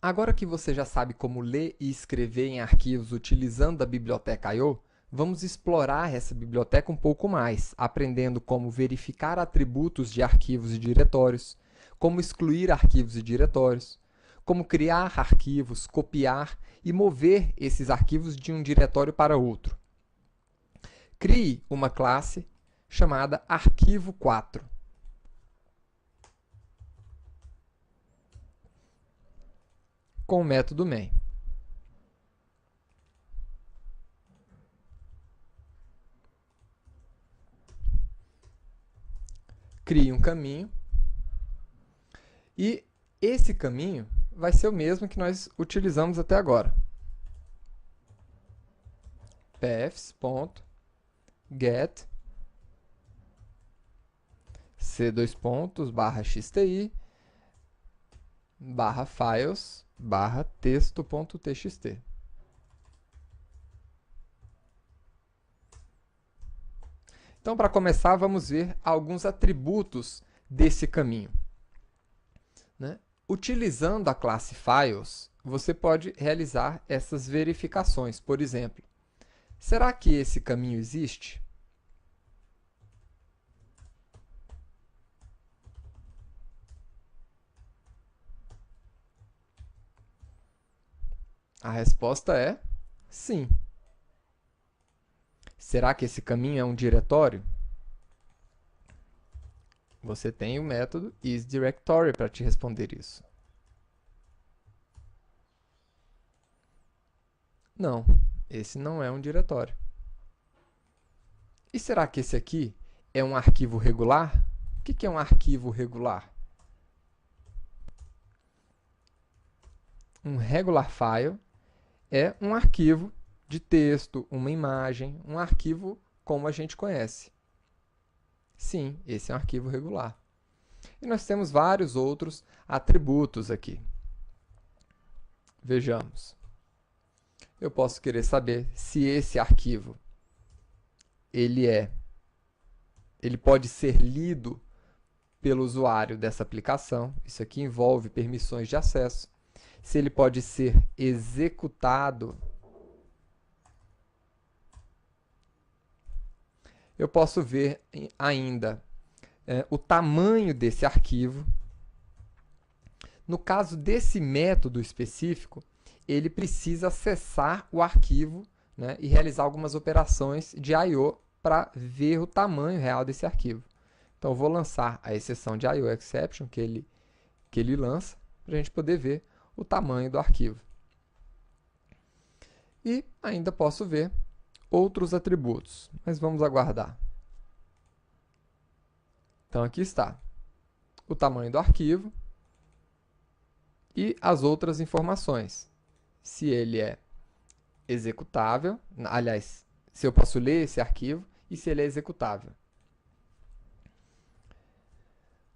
Agora que você já sabe como ler e escrever em arquivos utilizando a biblioteca I/O, vamos explorar essa biblioteca um pouco mais, aprendendo como verificar atributos de arquivos e diretórios, como excluir arquivos e diretórios, como criar arquivos, copiar e mover esses arquivos de um diretório para outro. Crie uma classe chamada arquivo4. Com o método main. Crie um caminho e esse caminho vai ser o mesmo que nós utilizamos até agora. paths.get c:/xti /files /texto.txt. Então, para começar, vamos ver alguns atributos desse caminho. Utilizando a classe Files, você pode realizar essas verificações. Por exemplo, será que esse caminho existe? A resposta é sim. Será que esse caminho é um diretório? Você tem o método isDirectory para te responder isso. Não, esse não é um diretório. E será que esse aqui é um arquivo regular? O que é um arquivo regular? Um regular file é um arquivo de texto, uma imagem, um arquivo como a gente conhece. Sim, esse é um arquivo regular. E nós temos vários outros atributos aqui. Vejamos. Eu posso querer saber se esse arquivo ele pode ser lido pelo usuário dessa aplicação. Isso aqui envolve permissões de acesso. Se ele pode ser executado. Eu posso ver ainda o tamanho desse arquivo. No caso desse método específico, ele precisa acessar o arquivo, e realizar algumas operações de I/O para ver o tamanho real desse arquivo. Então, eu vou lançar a exceção de I/O exception que ele lança, para a gente poder ver o tamanho do arquivo. E ainda posso ver outros atributos, mas vamos aguardar. Então, aqui está o tamanho do arquivo e as outras informações. Se ele é executável, aliás, se eu posso ler esse arquivo e se ele é executável.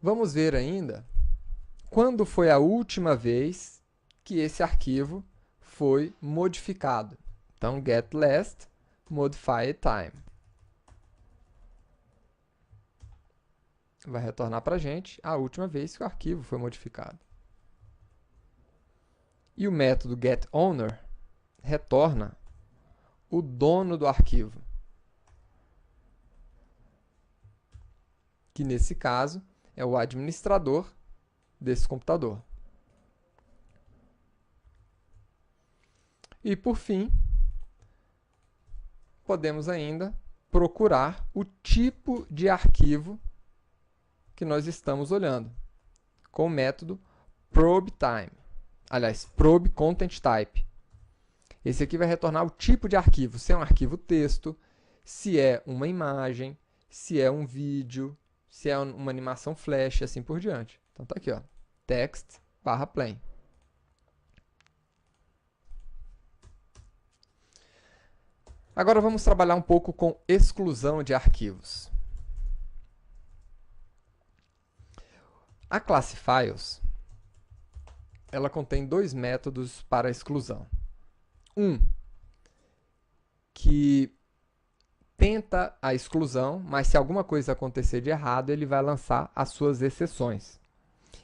Vamos ver ainda quando foi a última vez que esse arquivo foi modificado. Então, get last modified time. Vai retornar para a gente a última vez que o arquivo foi modificado. E o método getOwner retorna o dono do arquivo, que nesse caso é o administrador desse computador. E por fim, podemos ainda procurar o tipo de arquivo que nós estamos olhando, com o método probeTime. Aliás, probeContentType. Esse aqui vai retornar o tipo de arquivo, se é um arquivo texto, se é uma imagem, se é um vídeo, se é uma animação flash, e assim por diante. Então, está aqui, text/plain. Agora vamos trabalhar um pouco com exclusão de arquivos. A classe Files, ela contém dois métodos para exclusão. Um que tenta a exclusão, mas se alguma coisa acontecer de errado, ele vai lançar as suas exceções.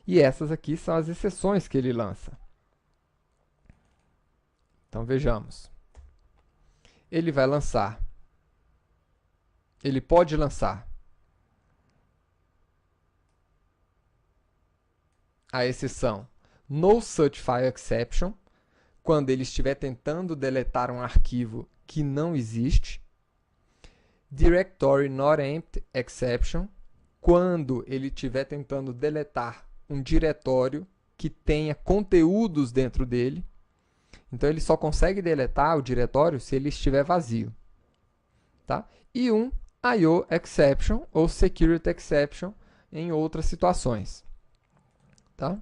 E essas aqui são as exceções que ele lança. Então, vejamos. Ele vai lançar. Ele pode lançar a exceção No Such File Exception, quando ele estiver tentando deletar um arquivo que não existe. Directory Not Empty Exception, quando ele estiver tentando deletar um diretório que tenha conteúdos dentro dele. Então, ele só consegue deletar o diretório se ele estiver vazio. Tá? E um I/O Exception ou Security Exception em outras situações. Tá?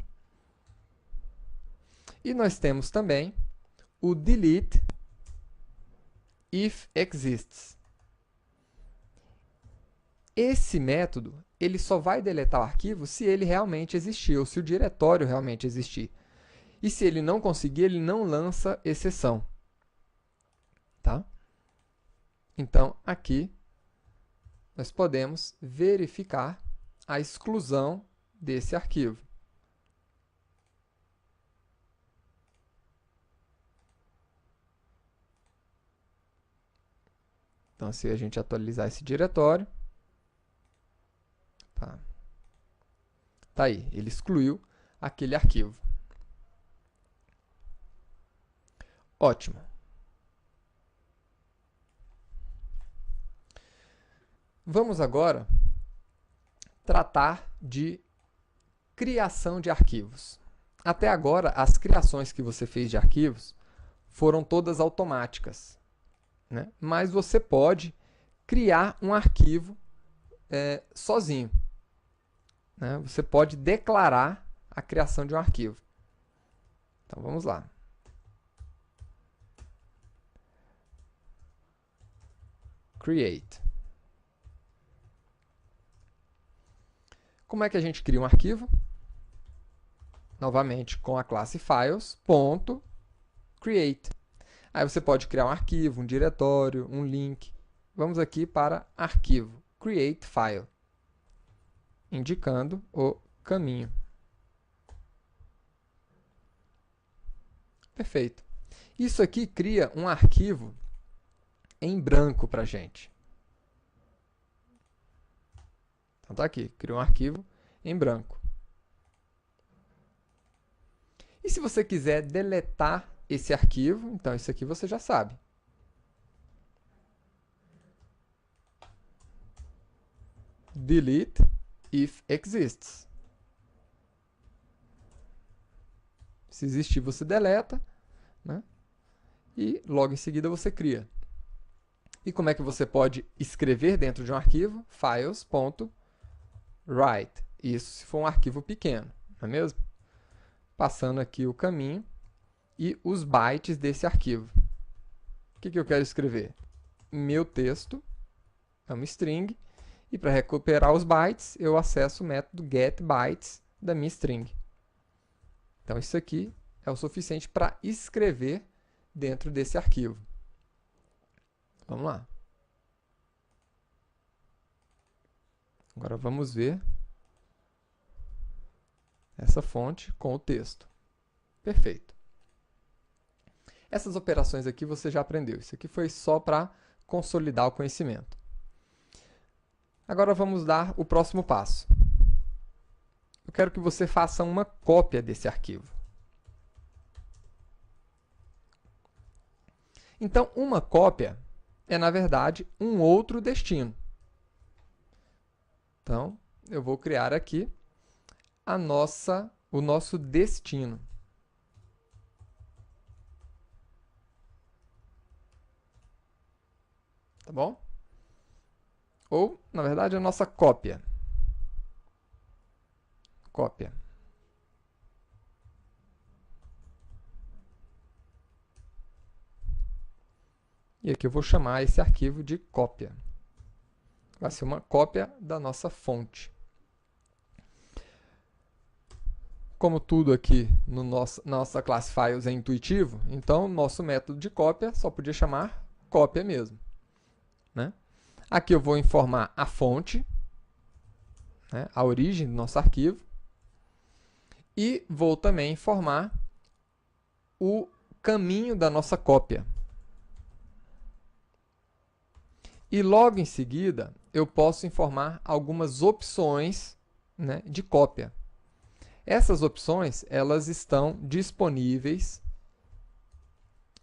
E nós temos também o Delete If Exists. Esse método ele só vai deletar o arquivo se ele realmente existir, ou se o diretório realmente existir. E se ele não conseguir, ele não lança exceção. Tá? Então, aqui, nós podemos verificar a exclusão desse arquivo. Então, se a gente atualizar esse diretório, tá aí, ele excluiu aquele arquivo. Ótimo. Vamos agora tratar de criação de arquivos. Até agora, as criações que você fez de arquivos foram todas automáticas, né? Mas você pode criar um arquivo sozinho, né? Você pode declarar a criação de um arquivo. Então, vamos lá. Create. Como é que a gente cria um arquivo? Novamente, com a classe files.create. Aí você pode criar um arquivo, um diretório, um link. Vamos aqui para arquivo, create file, indicando o caminho. Perfeito. Isso aqui cria um arquivo em branco para a gente. Então, tá aqui, cria um arquivo em branco. E se você quiser deletar esse arquivo, então isso aqui você já sabe. Delete if exists. Se existir, você deleta, né? E logo em seguida você cria. E como é que você pode escrever dentro de um arquivo? Files.write. Isso se for um arquivo pequeno, não é mesmo? Passando aqui o caminho e os bytes desse arquivo. O que eu quero escrever? Meu texto é uma string, e para recuperar os bytes, eu acesso o método getBytes da minha string. Então, isso aqui é o suficiente para escrever dentro desse arquivo. Vamos lá. Agora, vamos ver essa fonte com o texto. Perfeito. Essas operações aqui você já aprendeu. Isso aqui foi só para consolidar o conhecimento. Agora vamos dar o próximo passo. Eu quero que você faça uma cópia desse arquivo. Então, uma cópia é, na verdade, um outro destino. Então, eu vou criar aqui o nosso destino. Tá bom? Ou, na verdade, a nossa cópia. Cópia. E aqui eu vou chamar esse arquivo de cópia. Vai ser uma cópia da nossa fonte. Como tudo aqui na nossa classe files é intuitivo, então nosso método de cópia só podia chamar cópia mesmo, né? Aqui eu vou informar a fonte, né, a origem do nosso arquivo, e vou também informar o caminho da nossa cópia. E logo em seguida, eu posso informar algumas opções, né, de cópia. Essas opções, elas estão disponíveis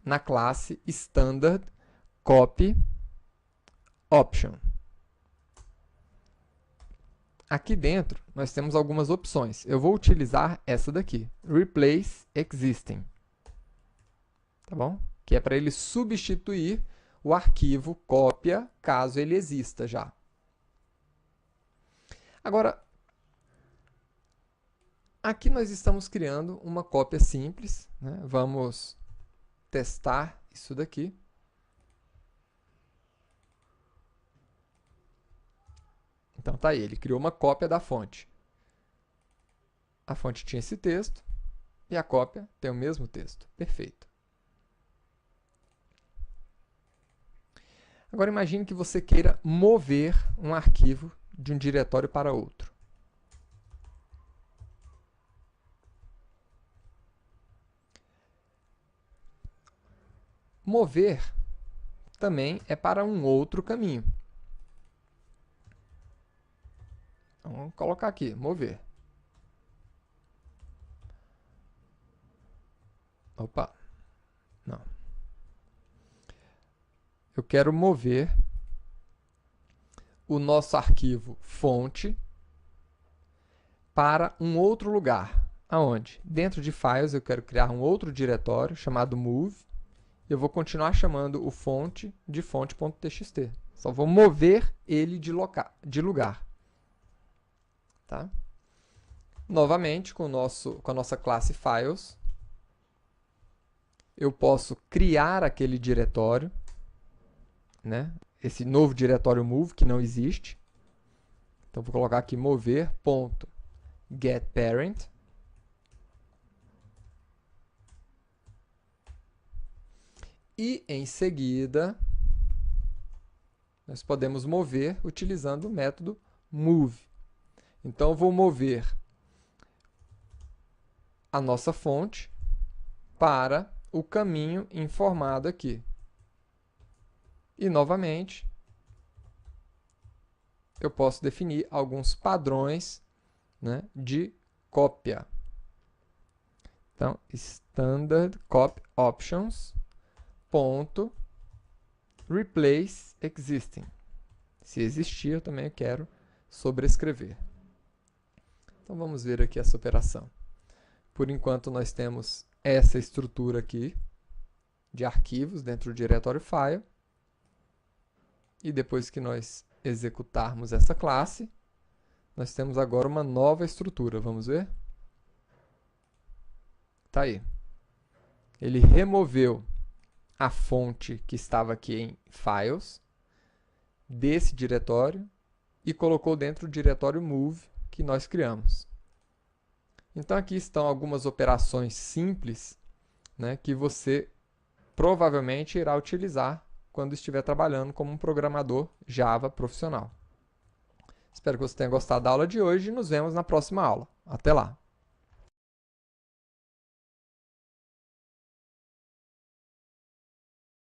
na classe Standard Copy Option. Aqui dentro, nós temos algumas opções. Eu vou utilizar essa daqui, Replace Existing. Tá bom? Que é para ele substituir o arquivo cópia, caso ele exista já. Agora, aqui nós estamos criando uma cópia simples, né? Vamos testar isso daqui. Então tá aí, ele criou uma cópia da fonte. A fonte tinha esse texto e a cópia tem o mesmo texto. Perfeito. Agora imagine que você queira mover um arquivo de um diretório para outro. Mover também é para um outro caminho. Então, vamos colocar aqui, mover. Opa, não. Eu quero mover o nosso arquivo fonte para um outro lugar. Aonde? Dentro de Files, eu quero criar um outro diretório chamado Move. Eu vou continuar chamando o fonte de fonte.txt. Só vou mover ele de lugar. Tá? Novamente, com a nossa classe Files, eu posso criar aquele diretório, né? Esse novo diretório move, que não existe. Então, vou colocar aqui mover.getParent. E, em seguida, nós podemos mover utilizando o método move. Então, eu vou mover a nossa fonte para o caminho informado aqui. E, novamente, eu posso definir alguns padrões, né, de cópia. Então, Standard Copy Options ponto replace existing. Se existir, eu também quero sobrescrever. Então, vamos ver aqui essa operação. Por enquanto, nós temos essa estrutura aqui de arquivos dentro do diretório file. E depois que nós executarmos essa classe, nós temos agora uma nova estrutura. Vamos ver? Tá aí. Ele removeu a fonte que estava aqui em Files, desse diretório, e colocou dentro do diretório Move que nós criamos. Então, aqui estão algumas operações simples, né, que você provavelmente irá utilizar quando estiver trabalhando como um programador Java profissional. Espero que você tenha gostado da aula de hoje e nos vemos na próxima aula. Até lá!